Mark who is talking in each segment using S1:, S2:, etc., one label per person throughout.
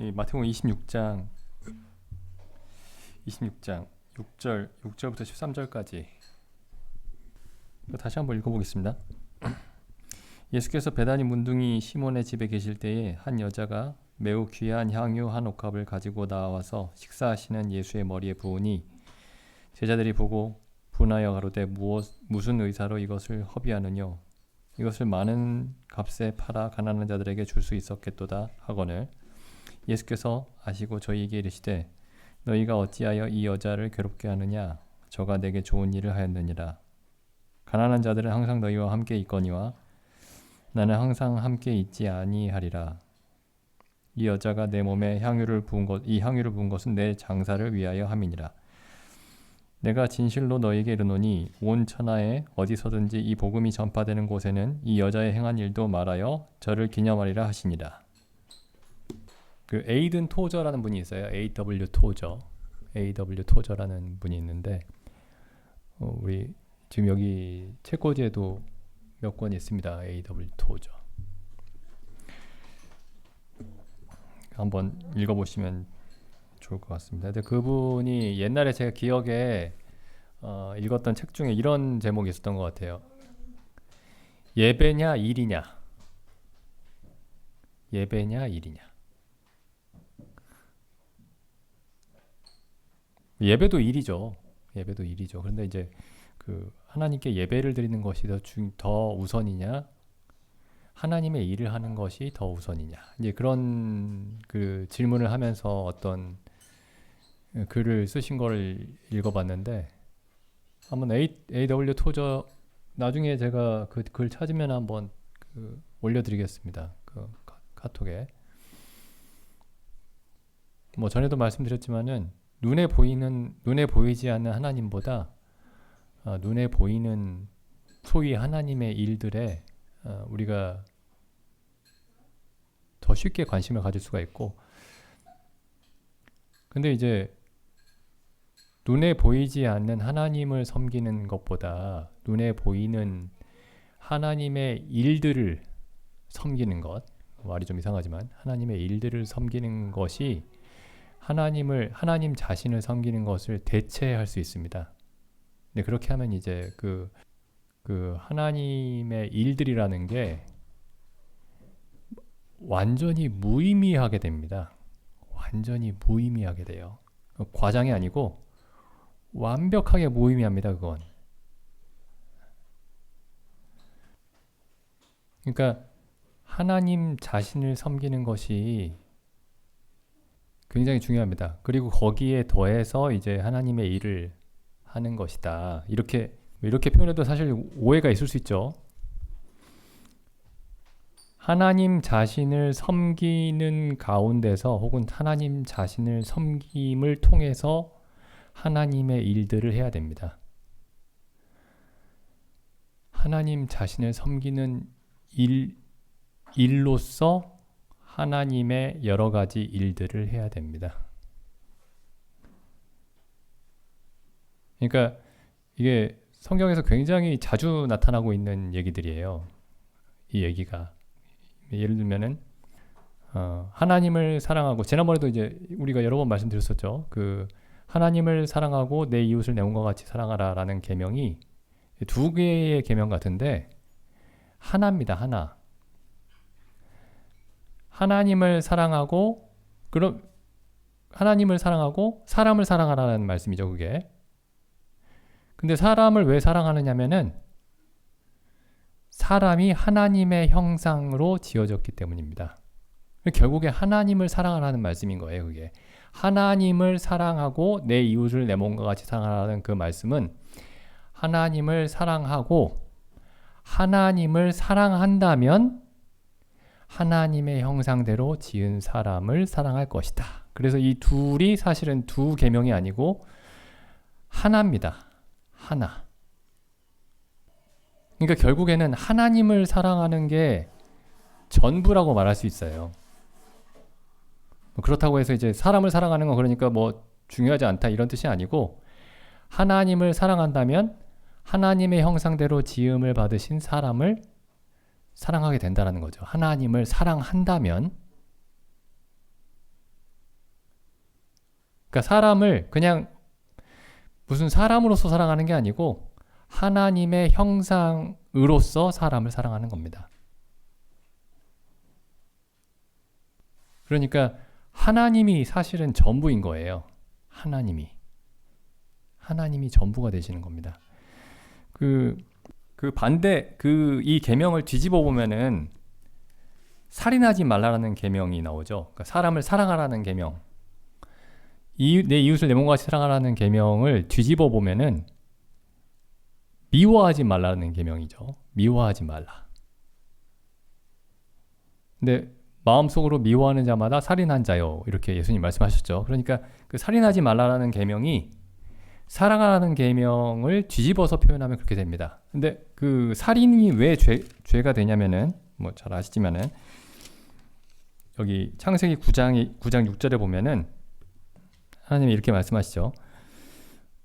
S1: 이 마태복음 26장 6절부터 13절까지 다시 한번 읽어보겠습니다. 예수께서 베다니 문둥이 시몬의 집에 계실 때에 한 여자가 매우 귀한 향유 한 옥합을 가지고 나와서 식사하시는 예수의 머리에 부으니 제자들이 보고 분하여 가로되 무슨 의사로 이것을 허비하느뇨? 이것을 많은 값에 팔아 가난한 자들에게 줄 수 있었겠도다 하거늘 예수께서 아시고 저희에게 이르시되 너희가 어찌하여 이 여자를 괴롭게 하느냐? 저가 내게 좋은 일을 하였느니라. 가난한 자들은 항상 너희와 함께 있거니와 나는 항상 함께 있지 아니하리라. 이 여자가 내 몸에 이 향유를 부은 것은 내 장사를 위하여 함이니라. 내가 진실로 너희에게 이르노니 온 천하에 어디서든지 이 복음이 전파되는 곳에는 이 여자의 행한 일도 말하여 저를 기념하리라 하시니라. 그 에이든 토저라는 분이 있어요. A.W. 토저라는 분이 있는데 우리 지금 여기 책꽂이에도 몇 권 있습니다. A.W. 토저. 한번 읽어보시면 좋을 것 같습니다. 근데 그분이 옛날에 제가 기억에 읽었던 책 중에 이런 제목이 있었던 것 같아요. 예배냐 일이냐. 예배냐 일이냐. 예배도 일이죠. 예배도 일이죠. 그런데 이제 그 하나님께 예배를 드리는 것이 더 우선이냐, 하나님의 일을 하는 것이 더 우선이냐. 이제 그런 그 질문을 하면서 어떤 글을 쓰신 걸 읽어봤는데 한번 A.W. 토저 나중에 제가 그 글 찾으면 한번 올려드리겠습니다. 그 카톡에. 뭐 전에도 말씀드렸지만은 눈에 보이지 않는 하나님보다 눈에 보이는 소위 하나님의 일들에 우리가 더 쉽게 관심을 가질 수가 있고, 근데 이제 눈에 보이지 않는 하나님을 섬기는 것보다 눈에 보이는 하나님의 일들을 섬기는 것, 말이 좀 이상하지만 하나님의 일들을 섬기는 것이 하나님 자신을 섬기는 것을 대체할 수 있습니다. 근데 그렇게 하면 이제 그 하나님의 일들이라는 게 완전히 무의미하게 됩니다. 완전히 무의미하게 돼요. 과장이 아니고 완벽하게 무의미합니다. 그건. 그러니까 하나님 자신을 섬기는 것이 굉장히 중요합니다. 그리고 거기에 더해서 이제 하나님의 일을 하는 것이다. 이렇게 표현해도 사실 오해가 있을 수 있죠. 하나님 자신을 섬기는 가운데서 혹은 하나님 자신을 섬김을 통해서 하나님의 일들을 해야 됩니다. 하나님 자신을 섬기는 일로서 하나님의 여러 가지 일들을 해야 됩니다. 그러니까 이게 성경에서 굉장히 자주 나타나고 있는 얘기들이에요. 이 얘기가 예를 들면은 하나님을 사랑하고, 지난번에도 이제 우리가 여러 번 말씀드렸었죠. 그 하나님을 사랑하고 내 이웃을 내 몸과 같이 사랑하라라는 계명이 두 개의 계명 같은데 하나입니다. 하나. 하나님을 사랑하고 사람을 사랑하라는 말씀이죠. 그게. 근데 사람을 왜 사랑하느냐면은 사람이 하나님의 형상으로 지어졌기 때문입니다. 결국에 하나님을 사랑하라는 말씀인 거예요. 그게. 하나님을 사랑하고 내 이웃을 내 몸과 같이 사랑하라는 그 말씀은 하나님을 사랑하고 하나님을 사랑한다면 하나님의 형상대로 지은 사람을 사랑할 것이다. 그래서 이 둘이 사실은 두 계명이 아니고 하나입니다. 하나. 그러니까 결국에는 하나님을 사랑하는 게 전부라고 말할 수 있어요. 그렇다고 해서 이제 사람을 사랑하는 건 그러니까 뭐 중요하지 않다 이런 뜻이 아니고, 하나님을 사랑한다면 하나님의 형상대로 지음을 받으신 사람을 사랑하게 된다는 거죠. 하나님을 사랑한다면 그러니까 사람을 그냥 무슨 사람으로서 사랑하는 게 아니고 하나님의 형상으로서 사람을 사랑하는 겁니다. 그러니까 하나님이 사실은 전부인 거예요. 하나님이 전부가 되시는 겁니다. 그 반대 이 계명을 뒤집어 보면은 살인하지 말라라는 계명이 나오죠. 그러니까 사람을 사랑하라는 계명. 내 이웃을 내 몸과 같이 사랑하라는 계명을 뒤집어 보면은 미워하지 말라는 계명이죠. 미워하지 말라. 근데 마음속으로 미워하는 자마다 살인한 자요. 이렇게 예수님 말씀하셨죠. 그러니까 그 살인하지 말라라는 계명이 사랑하라는 계명을 뒤집어서 표현하면 그렇게 됩니다. 근데 그 살인이 왜 죄가 되냐면은 뭐 잘 아시지만은 여기 창세기 9장 6절에 보면은 하나님이 이렇게 말씀하시죠.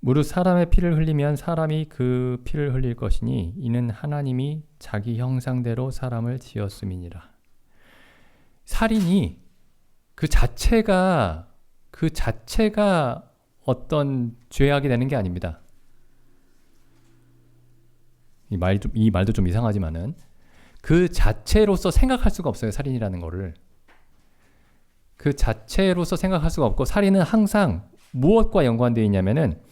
S1: 무릇 사람의 피를 흘리면 사람이 그 피를 흘릴 것이니 이는 하나님이 자기 형상대로 사람을 지었음이니라. 살인이 그 자체가 어떤 죄악이 되는 게 아닙니다. 이 말도 좀 이상하지만은 그 자체로서 생각할 수가 없어요. 살인이라는 거를. 그 자체로서 생각할 수가 없고 살인은 항상 무엇과 연관되어 있냐면은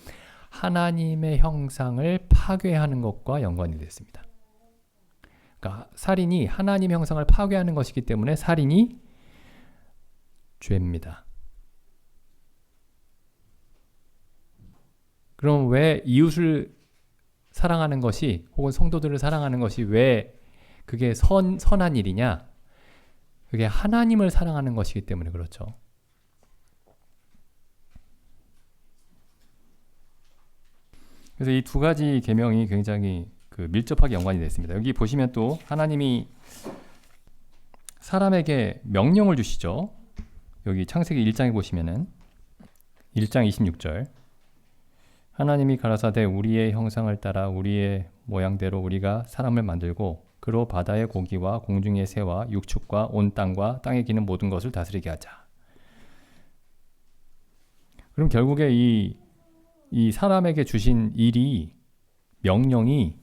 S1: 하나님의 형상을 파괴하는 것과 연관이 되어 있습니다. 그러니까 살인이 하나님의 형상을 파괴하는 것이기 때문에 살인이 죄입니다. 그럼 왜 이웃을 사랑하는 것이 혹은 성도들을 사랑하는 것이 왜 그게 선한 일이냐? 그게 하나님을 사랑하는 것이기 때문에 그렇죠. 그래서 이 두 가지 계명이 굉장히 밀접하게 연관이 되어 있습니다. 여기 보시면 또 하나님이 사람에게 명령을 주시죠. 여기 창세기 1장에 보시면은 1장 26절 하나님이 가라사대 우리의 형상을 따라 우리의 모양대로 우리가 사람을 만들고 그로 바다의 고기와 공중의 새와 육축과 온 땅과 땅에 기는 모든 것을 다스리게 하자. 그럼 결국에 이 사람에게 주신 명령이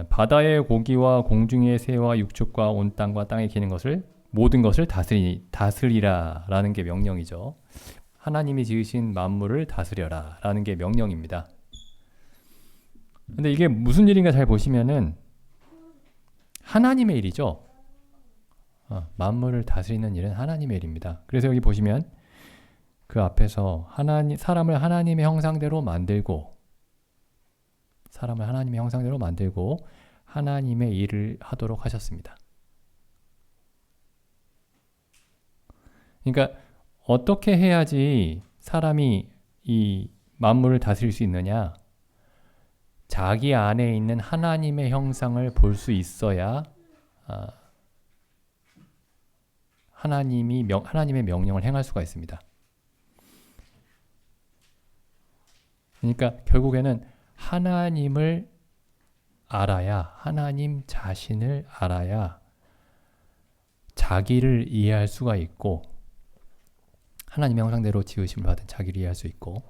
S1: 바다의 고기와 공중의 새와 육축과 온 땅과 땅에 기는 모든 것을 다스리라라는 게 명령이죠. 하나님이 지으신 만물을 다스려라 라는 게 명령입니다. 근데 이게 무슨 일인가 잘 보시면은 하나님의 일이죠. 만물을 다스리는 일은 하나님의 일입니다. 그래서 여기 보시면 그 앞에서 사람을 하나님의 형상대로 만들고 하나님의 일을 하도록 하셨습니다. 그러니까 어떻게 해야지 사람이 이 만물을 다스릴 수 있느냐? 자기 안에 있는 하나님의 형상을 볼 수 있어야 하나님의 명령을 행할 수가 있습니다. 그러니까 결국에는 하나님을 알아야, 하나님 자신을 알아야 자기를 이해할 수가 있고 하나님의 형상대로 지으심을 받은 자기를 이해할 수 있고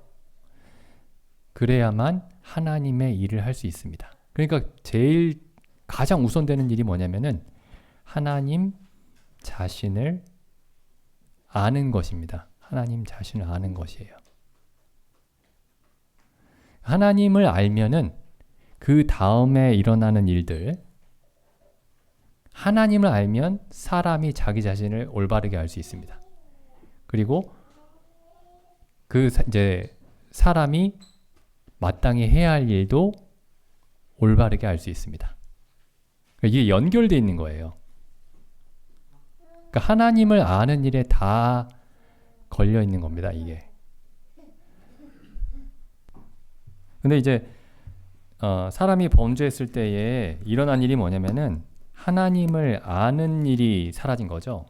S1: 그래야만 하나님의 일을 할 수 있습니다. 그러니까 가장 우선되는 일이 뭐냐면은 하나님 자신을 아는 것입니다. 하나님 자신을 아는 것이에요. 하나님을 알면은 그 다음에 일어나는 일들, 하나님을 알면 사람이 자기 자신을 올바르게 알 수 있습니다. 그리고 이제 사람이 마땅히 해야 할 일도 올바르게 알 수 있습니다. 이게 연결되어 있는 거예요. 그러니까 하나님을 아는 일에 다 걸려 있는 겁니다, 이게. 근데 이제 사람이 범죄했을 때에 일어난 일이 뭐냐면은 하나님을 아는 일이 사라진 거죠.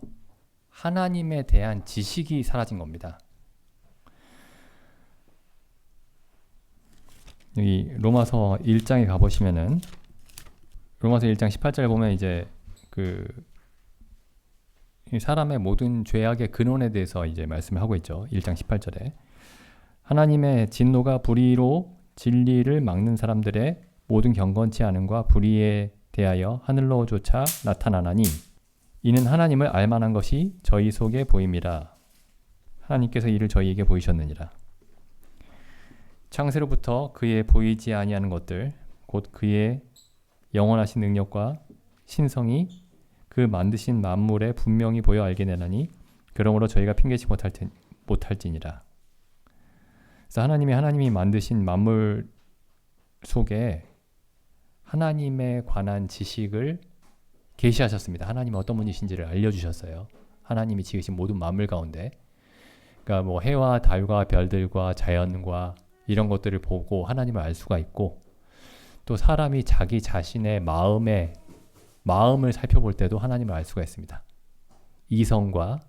S1: 하나님에 대한 지식이 사라진 겁니다. 여기 로마서 1장에 가보시면은 로마서 1장 18절 보면 이제 이 사람의 모든 죄악의 근원에 대해서 이제 말씀을 하고 있죠. 1장 18절에 하나님의 진노가 불의로 진리를 막는 사람들의 모든 경건치 않음과 불의에 대하여 하늘로조차 나타나나니 이는 하나님을 알만한 것이 저희 속에 보임이라. 하나님께서 이를 저희에게 보이셨느니라. 창세로부터 그의 보이지 아니하는 것들 곧 그의 영원하신 능력과 신성이 그 만드신 만물에 분명히 보여 알게 되나니 그러므로 저희가 핑계치 못할지니라. 그래서 하나님이 만드신 만물 속에 하나님에 관한 지식을 계시하셨습니다. 하나님은 어떤 분이신지를 알려주셨어요. 하나님이 지으신 모든 만물 가운데, 그러니까 뭐 해와 달과 별들과 자연과 이런 것들을 보고 하나님을 알 수가 있고, 또 사람이 자기 자신의 마음을 살펴볼 때도 하나님을 알 수가 있습니다. 이성과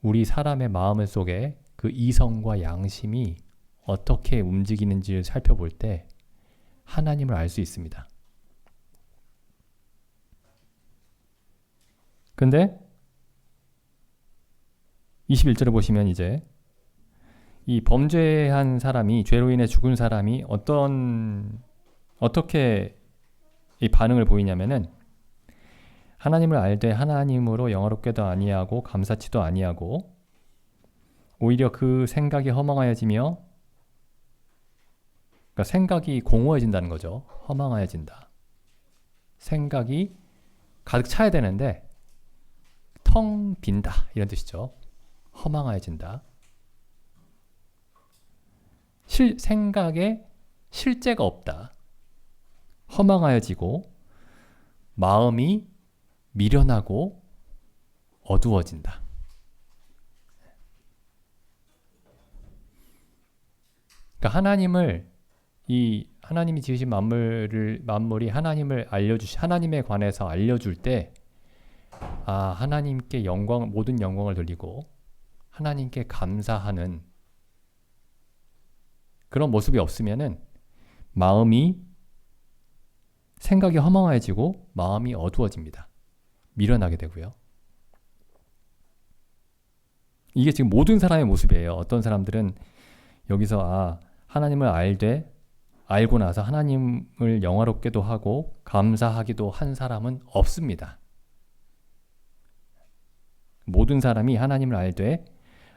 S1: 우리 사람의 마음 속에 그 이성과 양심이 어떻게 움직이는지를 살펴볼 때 하나님을 알 수 있습니다. 근데 21절에 보시면 이제 이 범죄한 사람이, 죄로 인해 죽은 사람이 어떻게 이 반응을 보이냐면은 하나님을 알되 하나님으로 영화롭게도 아니하고 감사치도 아니하고 오히려 그 생각이 허망하여지며, 그러니까 생각이 공허해진다는 거죠. 허망하여진다. 생각이 가득 차야 되는데 텅 빈다 이런 뜻이죠. 허망하여진다. 생각에 실제가 없다. 허망하여지고 마음이 미련하고 어두워진다. 그러니까 하나님이 지으신 만물이 하나님에 관해서 알려줄 때, 하나님께 모든 영광을 돌리고 하나님께 감사하는 그런 모습이 없으면은 생각이 허망해지고 마음이 어두워집니다. 미련하게 되고요. 이게 지금 모든 사람의 모습이에요. 어떤 사람들은 여기서 하나님을 알고 나서 하나님을 영화롭게도 하고 감사하기도 한 사람은 없습니다. 모든 사람이 하나님을 알되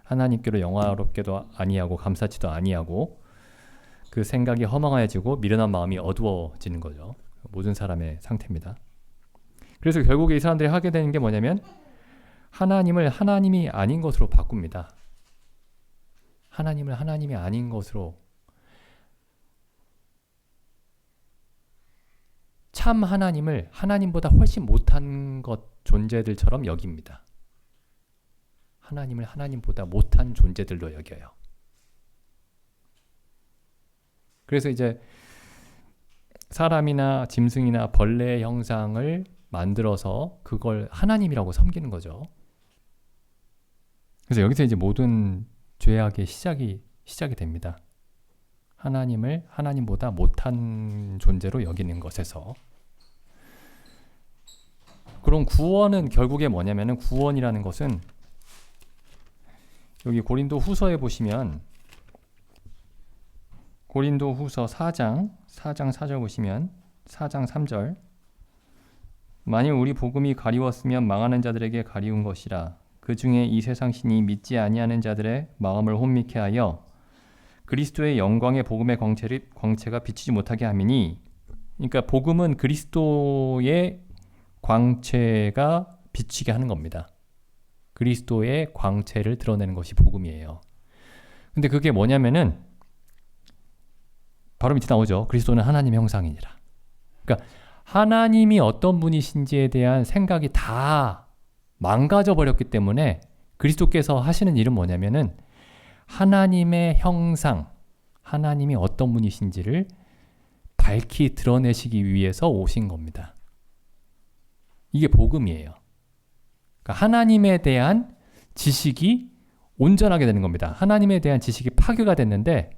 S1: 하나님께로 영화롭게도 아니하고 감사치도 아니하고 그 생각이 허망해지고 미련한 마음이 어두워지는 거죠. 모든 사람의 상태입니다. 그래서 결국에 이 사람들이 하게 되는 게 뭐냐면 하나님을 하나님이 아닌 것으로 바꿉니다. 하나님을 하나님이 아닌 것으로, 참 하나님을 하나님보다 훨씬 못한 존재들처럼 여깁니다. 하나님을 하나님보다 못한 존재들로 여겨요. 그래서 이제 사람이나 짐승이나 벌레의 형상을 만들어서 그걸 하나님이라고 섬기는 거죠. 그래서 여기서 이제 모든 죄악의 시작이 됩니다. 하나님을 하나님보다 못한 존재로 여기는 것에서. 그럼 구원은 결국에 뭐냐면은, 구원이라는 것은 여기 고린도 후서에 보시면, 고린도 후서 4장 4절 보시면 4장 3절, 만일 우리 복음이 가리웠으면 망하는 자들에게 가리운 것이라. 그 중에 이 세상 신이 믿지 아니하는 자들의 마음을 혼미케 하여 그리스도의 영광의 복음의 광채가 비치지 못하게 함이니. 그러니까 복음은 그리스도의 광채가 비치게 하는 겁니다. 그리스도의 광채를 드러내는 것이 복음이에요. 근데 그게 뭐냐면은 바로 밑에 나오죠. 그리스도는 하나님의 형상이니라. 그러니까 하나님이 어떤 분이신지에 대한 생각이 다 망가져 버렸기 때문에 그리스도께서 하시는 일은 뭐냐면은 하나님의 형상, 하나님이 어떤 분이신지를 밝히 드러내시기 위해서 오신 겁니다. 이게 복음이에요. 그러니까 하나님에 대한 지식이 온전하게 되는 겁니다. 하나님에 대한 지식이 파괴가 됐는데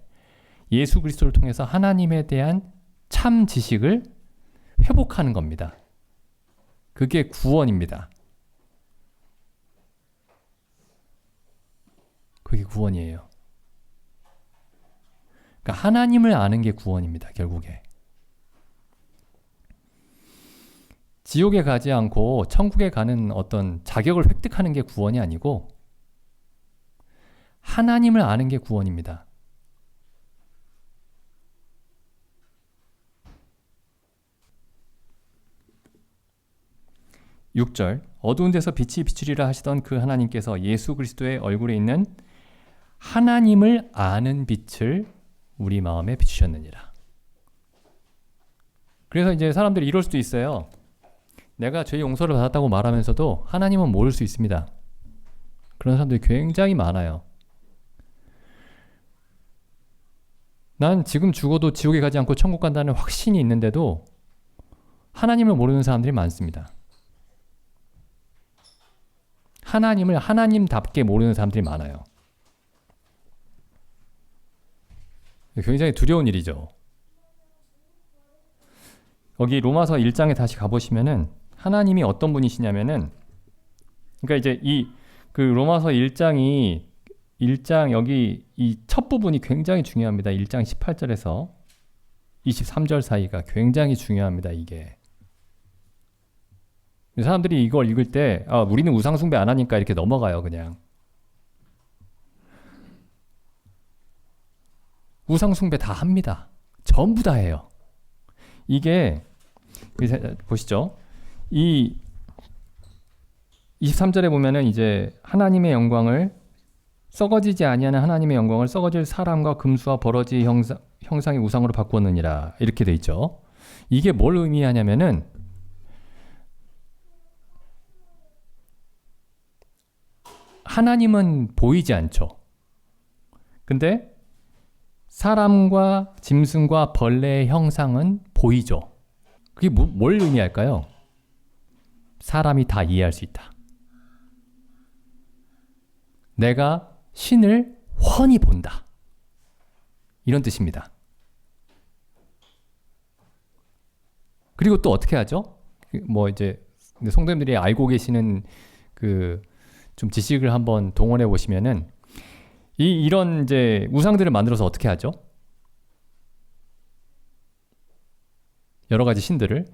S1: 예수 그리스도를 통해서 하나님에 대한 참 지식을 회복하는 겁니다. 그게 구원입니다. 그게 구원이에요. 그러니까 하나님을 아는 게 구원입니다. 결국에. 지옥에 가지 않고 천국에 가는 어떤 자격을 획득하는 게 구원이 아니고 하나님을 아는 게 구원입니다. (6절) 어두운 데서 빛이 비추리라 하시던 그 하나님께서 예수 그리스도의 얼굴에 있는 하나님을 아는 빛을 우리 마음에 비추셨느니라. 그래서 이제 사람들이 이럴 수도 있어요. 내가 죄 용서를 받았다고 말하면서도 하나님은 모를 수 있습니다. 그런 사람들이 굉장히 많아요. 난 지금 죽어도 지옥에 가지 않고 천국 간다는 확신이 있는데도 하나님을 모르는 사람들이 많습니다. 하나님을 하나님답게 모르는 사람들이 많아요. 굉장히 두려운 일이죠. 여기 로마서 1장에 다시 가보시면은 하나님이 어떤 분이시냐면은, 그러니까 이제 그 로마서 1장 여기 이 첫 부분이 굉장히 중요합니다. 1장 18절에서 23절 사이가 굉장히 중요합니다. 이게 사람들이 이걸 읽을 때 우리는 우상 숭배 안 하니까 이렇게 넘어가요. 그냥 우상 숭배 다 합니다. 전부 다 해요. 이게 보시죠. 이 23절에 보면은 이제 하나님의 영광을 썩어지지 아니하는 하나님의 영광을 썩어질 사람과 금수와 버러지 형상의 우상으로 바꾸었느니라 이렇게 돼 있죠. 이게 뭘 의미하냐면은 하나님은 보이지 않죠. 근데 사람과 짐승과 벌레의 형상은 보이죠. 그게 뭘 의미할까요? 사람이 다 이해할 수 있다. 내가 신을 훤히 본다. 이런 뜻입니다. 그리고 또 어떻게 하죠? 뭐 이제 성도님들이 알고 계시는 그 좀 지식을 한번 동원해 보시면은 이런 이제 우상들을 만들어서 어떻게 하죠? 여러 가지 신들을.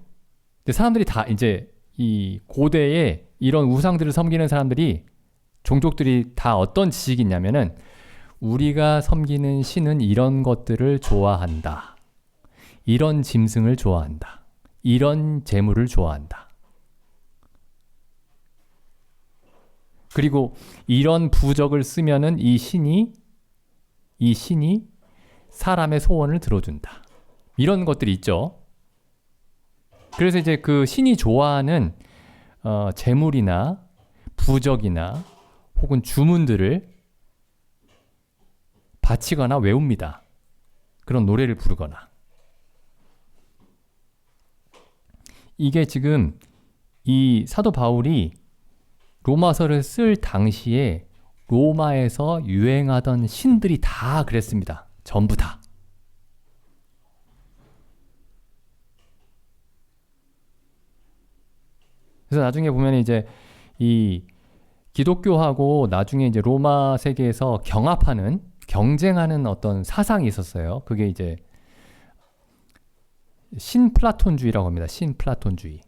S1: 근데 사람들이 다 이제 이 고대에 이런 우상들을 섬기는 사람들이 종족들이 다 어떤 지식이 있냐면은 우리가 섬기는 신은 이런 것들을 좋아한다. 이런 짐승을 좋아한다. 이런 재물을 좋아한다. 그리고 이런 부적을 쓰면은 이 신이 사람의 소원을 들어준다. 이런 것들이 있죠. 그래서 이제 그 신이 좋아하는 재물이나 부적이나 혹은 주문들을 바치거나 외웁니다. 그런 노래를 부르거나. 이게 지금 이 사도 바울이 로마서를 쓸 당시에 로마에서 유행하던 신들이 다 그랬습니다. 전부 다. 그래서 나중에 보면 이제 이 기독교하고 나중에 이제 로마 세계에서 경쟁하는 어떤 사상이 있었어요. 그게 이제 신플라톤주의라고 합니다. 신플라톤주의.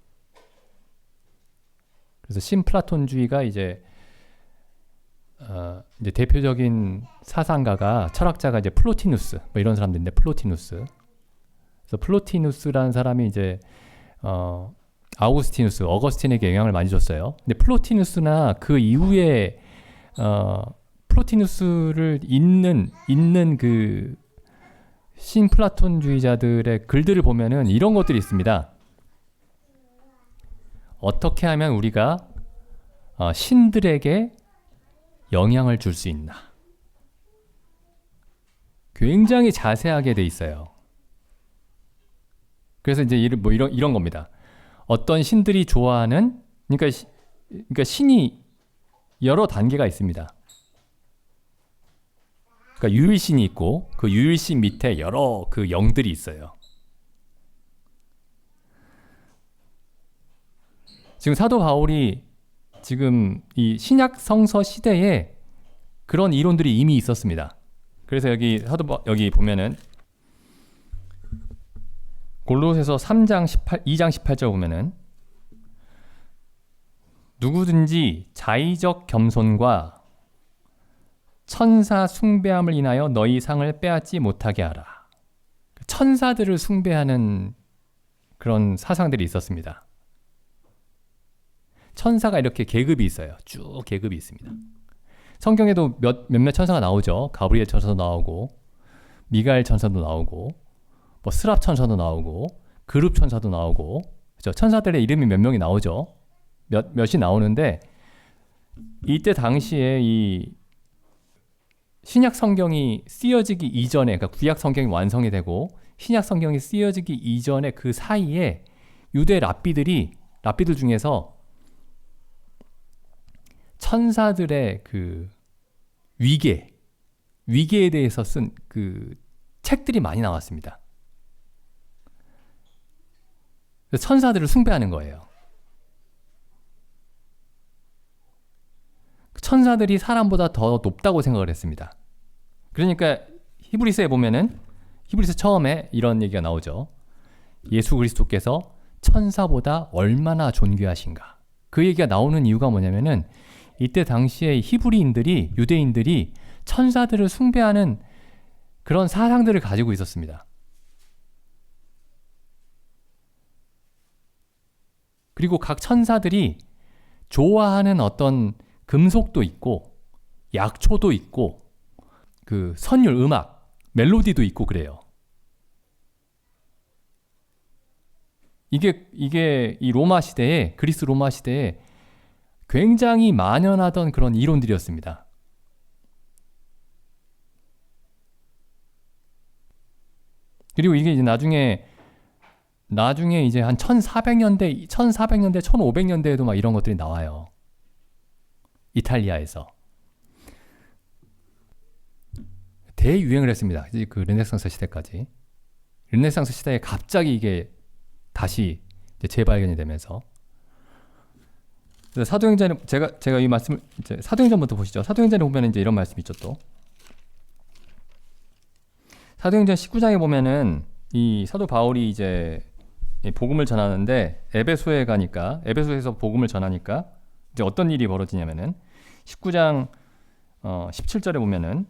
S1: 그래서 신플라톤주의가 이제 대표적인 사상가가 철학자가 이제 플로티누스 뭐 이런 사람들인데 플로티누스. 그래서 플로티누스라는 사람이 이제 어거스틴에게 영향을 많이 줬어요. 근데 플로티누스나 그 이후에 플로티누스를 잇는 그 신플라톤주의자들의 글들을 보면은 이런 것들이 있습니다. 어떻게 하면 우리가 신들에게 영향을 줄 수 있나? 굉장히 자세하게 돼 있어요. 그래서 이제 이런 겁니다. 어떤 신들이 좋아하는 그러니까 신이 여러 단계가 있습니다. 그러니까 유일신이 있고 그 유일신 밑에 여러 그 영들이 있어요. 지금 사도 바울이 지금 이 신약 성서 시대에 그런 이론들이 이미 있었습니다. 그래서 여기 보면은 골로새서 2장 18절 보면은 누구든지 자의적 겸손과 천사 숭배함을 인하여 너희 상을 빼앗지 못하게 하라. 천사들을 숭배하는 그런 사상들이 있었습니다. 천사가 이렇게 계급이 있어요. 쭉 계급이 있습니다. 성경에도 몇몇 천사가 나오죠. 가브리엘 천사도 나오고 미가엘 천사도 나오고 뭐 스랍 천사도 나오고 그룹 천사도 나오고 그렇죠? 천사들의 이름이 몇 명이 나오죠. 몇이 나오는데 이때 당시에 이 신약 성경이 쓰여지기 이전에 그러니까 구약 성경이 완성이 되고 신약 성경이 쓰여지기 이전에 그 사이에 유대 랍비들 중에서 천사들의 그 위계에 대해서 쓴 그 책들이 많이 나왔습니다. 천사들을 숭배하는 거예요. 천사들이 사람보다 더 높다고 생각을 했습니다. 그러니까 히브리서에 보면은 히브리서 처음에 이런 얘기가 나오죠. 예수 그리스도께서 천사보다 얼마나 존귀하신가. 그 얘기가 나오는 이유가 뭐냐면은 이때 당시에 유대인들이 천사들을 숭배하는 그런 사상들을 가지고 있었습니다. 그리고 각 천사들이 좋아하는 어떤 금속도 있고 약초도 있고 그 선율 음악 멜로디도 있고 그래요. 이게 이 그리스 로마 시대에 굉장히 만연하던 그런 이론들이었습니다. 그리고 이게 이제 나중에 이제 한 1400년대, 1500년대에도 막 이런 것들이 나와요. 이탈리아에서. 대유행을 했습니다. 그 르네상스 시대까지. 르네상스 시대에 갑자기 이게 다시 이제 재발견이 되면서 사도행전에 제가 이 말씀을 사도행전부터 보시죠. 사도행전에 보면 이제 이런 말씀이 있죠. 또 사도행전 19장에 보면은 이 사도 바울이 이제 복음을 전하는데 에베소에서 복음을 전하니까 이제 어떤 일이 벌어지냐면은 19장 17절에 보면은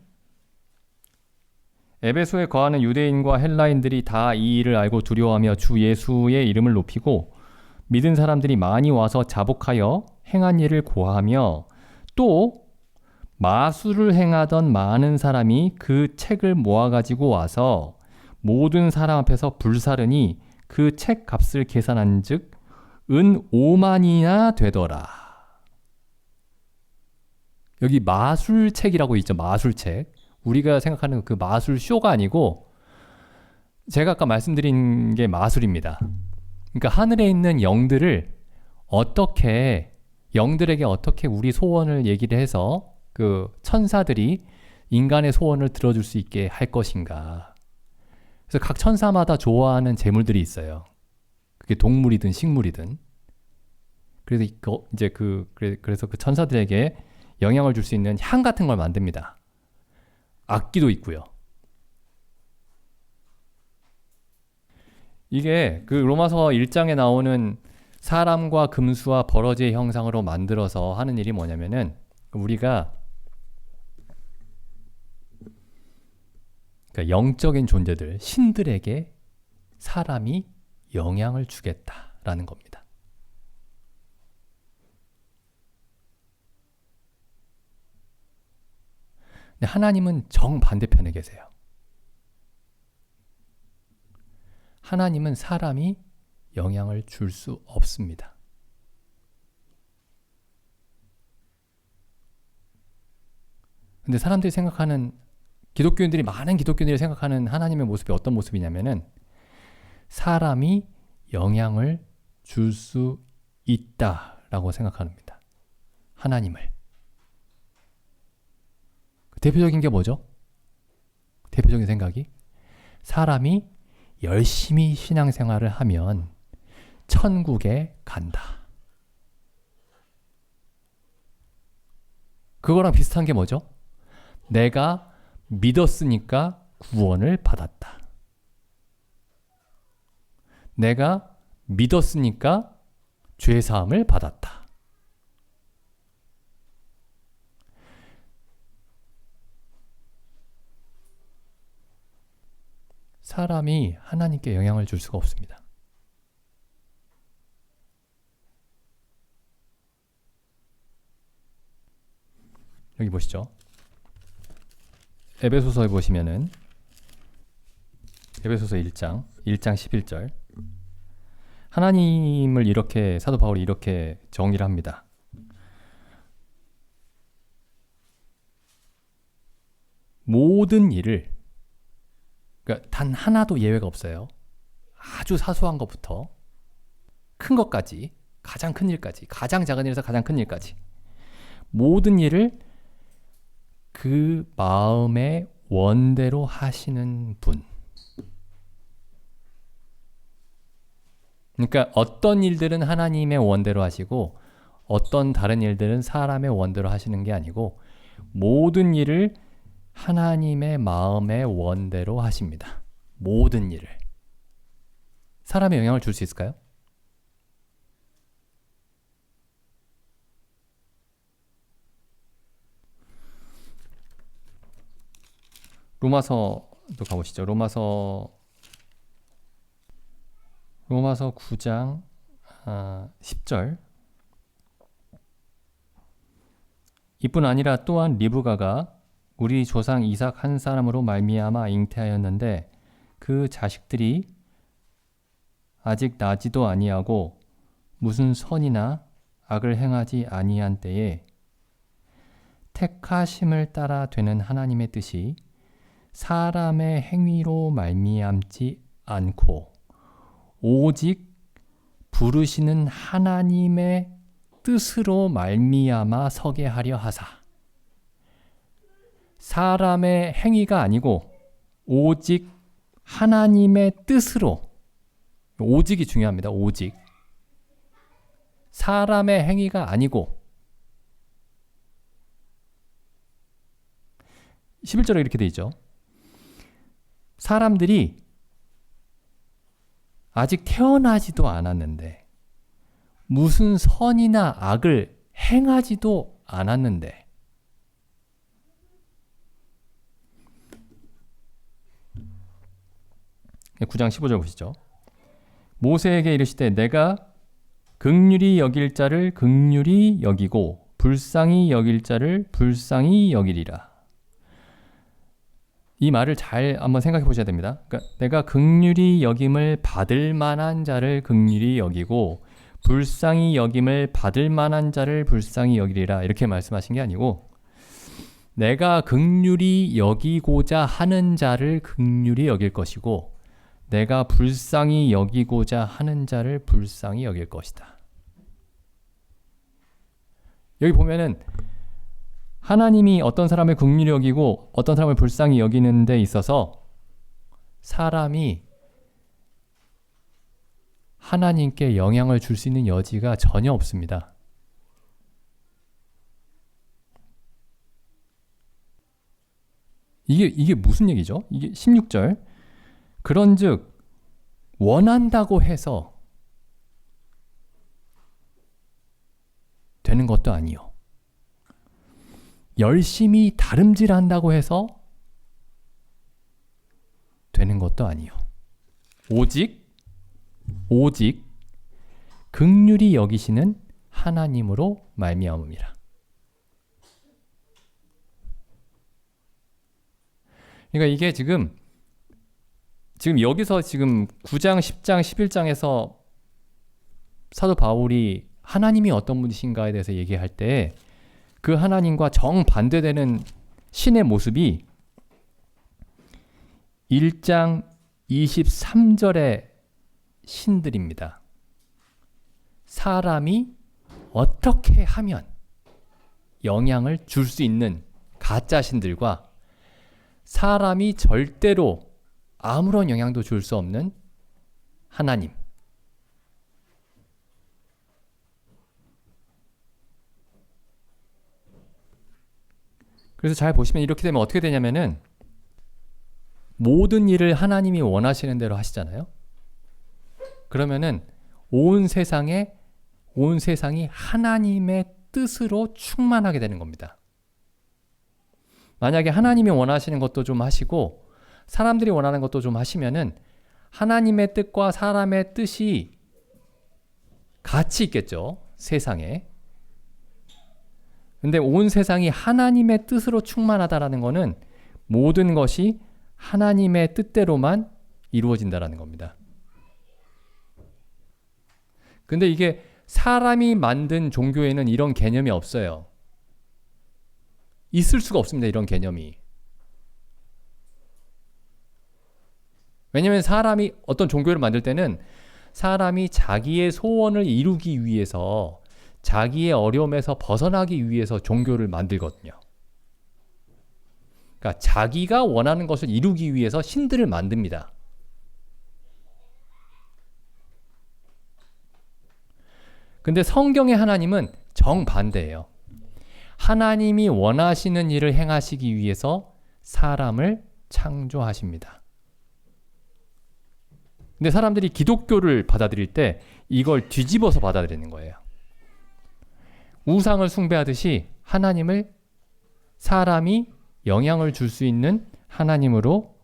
S1: 에베소에 거하는 유대인과 헬라인들이 다 이 일을 알고 두려워하며 주 예수의 이름을 높이고 믿은 사람들이 많이 와서 자복하여 행한 일을 고하며 또 마술을 행하던 많은 사람이 그 책을 모아가지고 와서 모든 사람 앞에서 불사르니 그 책 값을 계산한 즉 은 5만이나 되더라. 여기 마술책이라고 있죠. 마술책. 우리가 생각하는 그 마술쇼가 아니고 제가 아까 말씀드린 게 마술입니다. 그러니까 하늘에 있는 영들에게 어떻게 우리 소원을 얘기를 해서 그 천사들이 인간의 소원을 들어줄 수 있게 할 것인가. 그래서 각 천사마다 좋아하는 재물들이 있어요. 그게 동물이든 식물이든. 그래서 그래서 그 천사들에게 영향을 줄 수 있는 향 같은 걸 만듭니다. 악기도 있고요. 이게 그 로마서 1장에 나오는 사람과 금수와 버러지의 형상으로 만들어서 하는 일이 뭐냐면은 우리가 그러니까 영적인 존재들, 신들에게 사람이 영향을 주겠다라는 겁니다. 근데 하나님은 정반대편에 계세요. 하나님은 사람이 영향을 줄 수 없습니다. 근데 사람들이 생각하는 많은 기독교인들이 생각하는 하나님의 모습이 어떤 모습이냐면은 사람이 영향을 줄 수 있다라고 생각합니다. 하나님을. 대표적인 게 뭐죠? 대표적인 생각이 사람이 열심히 신앙생활을 하면 천국에 간다. 그거랑 비슷한 게 뭐죠? 내가 믿었으니까 구원을 받았다. 내가 믿었으니까 죄사함을 받았다. 사람이 하나님께 영향을 줄 수가 없습니다. 여기 보시죠. 에베소서에 보시면은 에베소서 1장 11절 하나님을 이렇게 사도 바울이 이렇게 정의를 합니다. 모든 일을, 그러니까 단 하나도 예외가 없어요. 아주 사소한 것부터 큰 것까지, 가장 큰 일까지, 가장 작은 일에서 가장 큰 일까지 모든 일을 그 마음의 원대로 하시는 분. 그러니까 어떤 일들은 하나님의 원대로 하시고 어떤 다른 일들은 사람의 원대로 하시는 게 아니고 모든 일을 하나님의 마음의 원대로 하십니다. 모든 일을. 사람의 영향을 줄 수 있을까요? 로마서도 가보시죠. 로마서 9장 10절. 이뿐 아니라 또한 리브가가 우리 조상 이삭 한 사람으로 말미암아 잉태하였는데 그 자식들이 아직 나지도 아니하고 무슨 선이나 악을 행하지 아니한 때에 택하심을 따라 되는 하나님의 뜻이 사람의 행위로 말미암지 않고 오직 부르시는 하나님의 뜻으로 말미암아 서게 하려 하사. 사람의 행위가 아니고 오직 하나님의 뜻으로, 오직이 중요합니다. 오직 사람의 행위가 아니고 11절에 이렇게 돼 있죠. 사람들이 아직 태어나지도 않았는데 무슨 선이나 악을 행하지도 않았는데 9장 15절 보시죠. 모세에게 이르시되 내가 긍휼히 여길 자를 긍휼히 여기고 불쌍히 여길 자를 불쌍히 여기리라. 이 말을 잘 한번 생각해 보셔야 됩니다. 그러니까 내가 긍휼히 여김을 받을 만한 자를 긍휼히 여기고 불쌍히 여김을 받을 만한 자를 불쌍히 여기리라 이렇게 말씀하신 게 아니고 내가 긍휼히 여기고자 하는 자를 긍휼히 여길 것이고 내가 불쌍히 여기고자 하는 자를 불쌍히 여길 것이다. 여기 보면은 하나님이 어떤 사람을 긍휼히 여기고 어떤 사람을 불쌍히 여기는 데 있어서 사람이 하나님께 영향을 줄 수 있는 여지가 전혀 없습니다. 이게 무슨 얘기죠? 이게 16절. 그런즉 원한다고 해서 되는 것도 아니요. 열심히 다름질한다고 해서 되는 것도 아니요. 오직 긍휼히 여기시는 하나님으로 말미암음이라. 그러니까 이게 지금 여기서 지금 9장, 10장, 11장에서 사도 바울이 하나님이 어떤 분이신가에 대해서 얘기할 때 그 하나님과 정반대되는 신의 모습이 1장 23절의 신들입니다. 사람이 어떻게 하면 영향을 줄 수 있는 가짜 신들과 사람이 절대로 아무런 영향도 줄 수 없는 하나님. 그래서 잘 보시면 이렇게 되면 어떻게 되냐면은 모든 일을 하나님이 원하시는 대로 하시잖아요. 그러면은 온 세상이 하나님의 뜻으로 충만하게 되는 겁니다. 만약에 하나님이 원하시는 것도 좀 하시고 사람들이 원하는 것도 좀 하시면은 하나님의 뜻과 사람의 뜻이 같이 있겠죠, 세상에. 근데 온 세상이 하나님의 뜻으로 충만하다라는 것은 모든 것이 하나님의 뜻대로만 이루어진다라는 겁니다. 근데 이게 사람이 만든 종교에는 이런 개념이 없어요. 있을 수가 없습니다, 이런 개념이. 왜냐하면 사람이 어떤 종교를 만들 때는 사람이 자기의 소원을 이루기 위해서, 자기의 어려움에서 벗어나기 위해서 종교를 만들거든요. 그러니까 자기가 원하는 것을 이루기 위해서 신들을 만듭니다. 근데 성경의 하나님은 정반대예요. 하나님이 원하시는 일을 행하시기 위해서 사람을 창조하십니다. 근데 사람들이 기독교를 받아들일 때 이걸 뒤집어서 받아들이는 거예요. 우상을 숭배하듯이 하나님을 사람이 영향을 줄 수 있는 하나님으로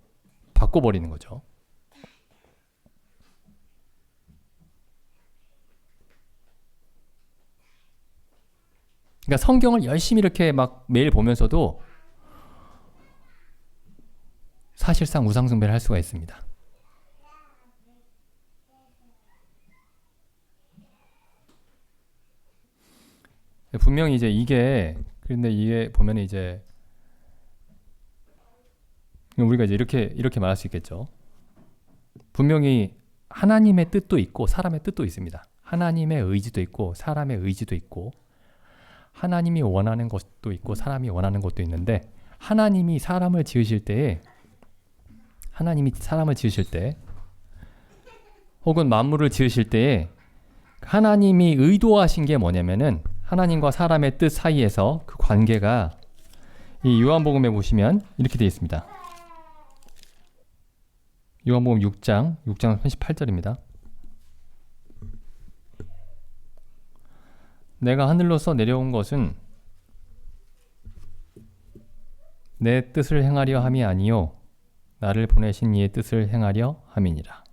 S1: 바꿔버리는 거죠. 그러니까 성경을 열심히 이렇게 막 매일 보면서도 사실상 우상 숭배를 할 수가 있습니다. 분명히 이제 그런데 이게 보면 이제 우리가 이제 이렇게 말할 수 있겠죠. 분명히 하나님의 뜻도 있고 사람의 뜻도 있습니다. 하나님의 의지도 있고 사람의 의지도 있고, 하나님이 원하는 것도 있고 사람이 원하는 것도 있는데, 하나님이 사람을 지으실 때 혹은 만물을 지으실 때에 하나님이 의도하신 게 뭐냐면은 하나님과 사람의 뜻 사이에서 그 관계가 이 요한복음에 보시면 이렇게 되어 있습니다. 요한복음 6장 38절입니다. 내가 하늘로서 내려온 것은 내 뜻을 행하려 함이 아니요 나를 보내신 이의 뜻을 행하려 함이니라.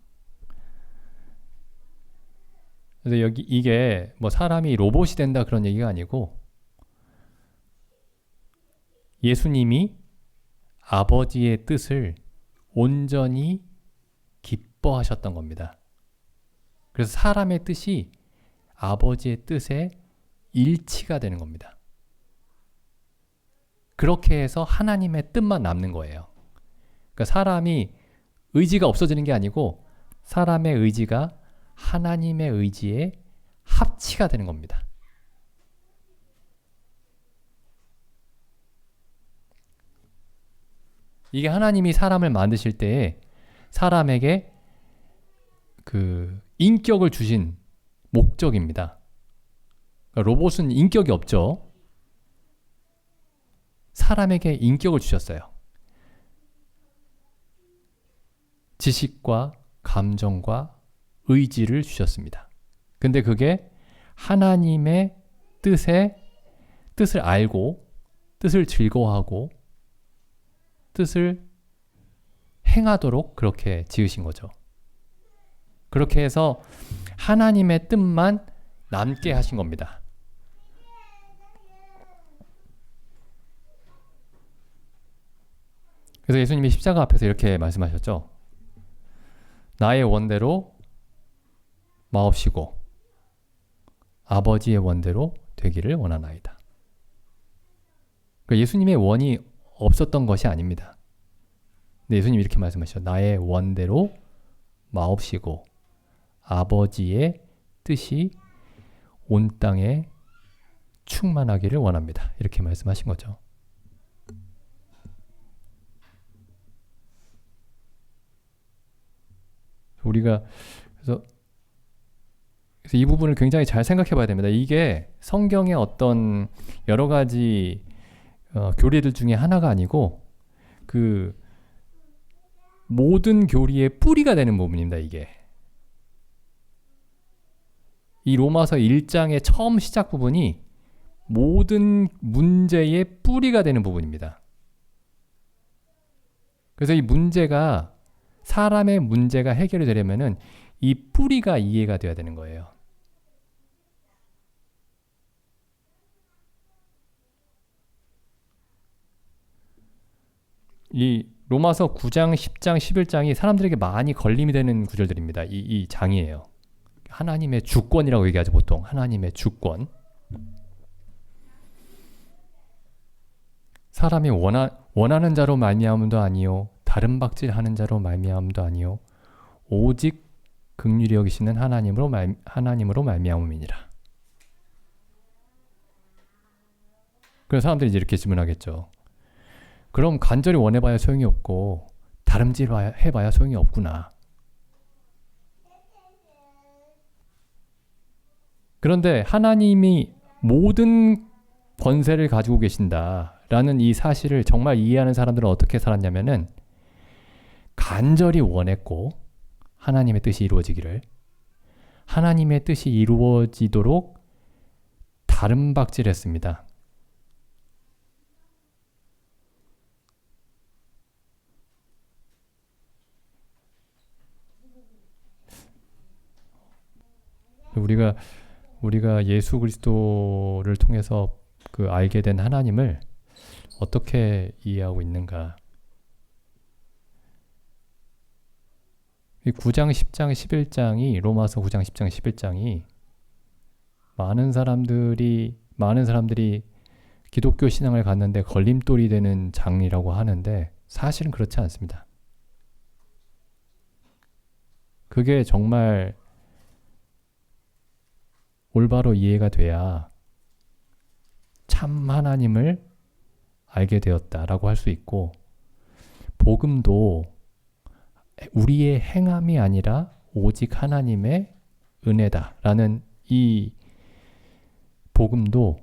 S1: 그래서 여기 이게 뭐 사람이 로봇이 된다 그런 얘기가 아니고, 예수님이 아버지의 뜻을 온전히 기뻐하셨던 겁니다. 그래서 사람의 뜻이 아버지의 뜻에 일치가 되는 겁니다. 그렇게 해서 하나님의 뜻만 남는 거예요. 그러니까 사람이 의지가 없어지는 게 아니고 사람의 의지가 하나님의 의지에 합치가 되는 겁니다. 이게 하나님이 사람을 만드실 때에 사람에게 그 인격을 주신 목적입니다. 그러니까 로봇은 인격이 없죠. 사람에게 인격을 주셨어요. 지식과 감정과 의지를 주셨습니다. 근데 그게 하나님의 뜻을 알고 뜻을 즐거워하고 뜻을 행하도록 그렇게 지으신 거죠. 그렇게 해서 하나님의 뜻만 남게 하신 겁니다. 그래서 예수님이 십자가 앞에서 이렇게 말씀하셨죠. 나의 원대로 마옵시고 아버지의 원대로 되기를 원하나이다. 그러니까 예수님의 원이 없었던 것이 아닙니다. 근데 예수님이 이렇게 말씀하셨죠. 나의 원대로 마옵시고 아버지의 뜻이 온 땅에 충만하기를 원합니다. 이렇게 말씀하신 거죠. 우리가 그래서 이 부분을 굉장히 잘 생각해 봐야 됩니다. 이게 성경의 어떤 여러 가지 교리들 중에 하나가 아니고 그 모든 교리의 뿌리가 되는 부분입니다. 이게 이 로마서 1장의 처음 시작 부분이 모든 문제의 뿌리가 되는 부분입니다. 그래서 이 문제가 사람의 문제가 해결이 되려면은 이 뿌리가 이해가 돼야 되는 거예요. 이 로마서 9장, 10장, 11장이 사람들에게 많이 걸림이 되는 구절들입니다. 이 장이에요. 하나님의 주권이라고 얘기하죠, 보통. 하나님의 주권. 사람이 원하는 자로 말미암음도 아니요 다른 박질하는 자로 말미암음도 아니요 오직 긍휼히 여기시는 하나님으로 말미암음이니라. 그래서 사람들이 이제 이렇게 질문하겠죠. 그럼 간절히 원해봐야 소용이 없고 다름질 해봐야 소용이 없구나. 그런데 하나님이 모든 권세를 가지고 계신다라는 이 사실을 정말 이해하는 사람들은 어떻게 살았냐면은 간절히 원했고 하나님의 뜻이 이루어지기를, 하나님의 뜻이 이루어지도록 다름박질했습니다. 우리가 예수 그리스도를 통해서 그 알게 된 하나님을 어떻게 이해하고 있는가? 이 9장, 10장, 11장이 로마서 9장, 10장, 11장이 많은 사람들이 기독교 신앙을 갖는데 걸림돌이 되는 장이라고 하는데 사실은 그렇지 않습니다. 그게 정말 올바로 이해가 돼야 참 하나님을 알게 되었다라고 할 수 있고, 복음도 우리의 행함이 아니라 오직 하나님의 은혜다라는 이 복음도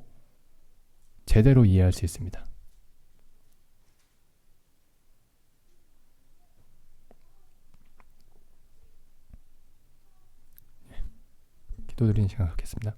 S1: 제대로 이해할 수 있습니다. 기도드리는 시간 갖겠습니다.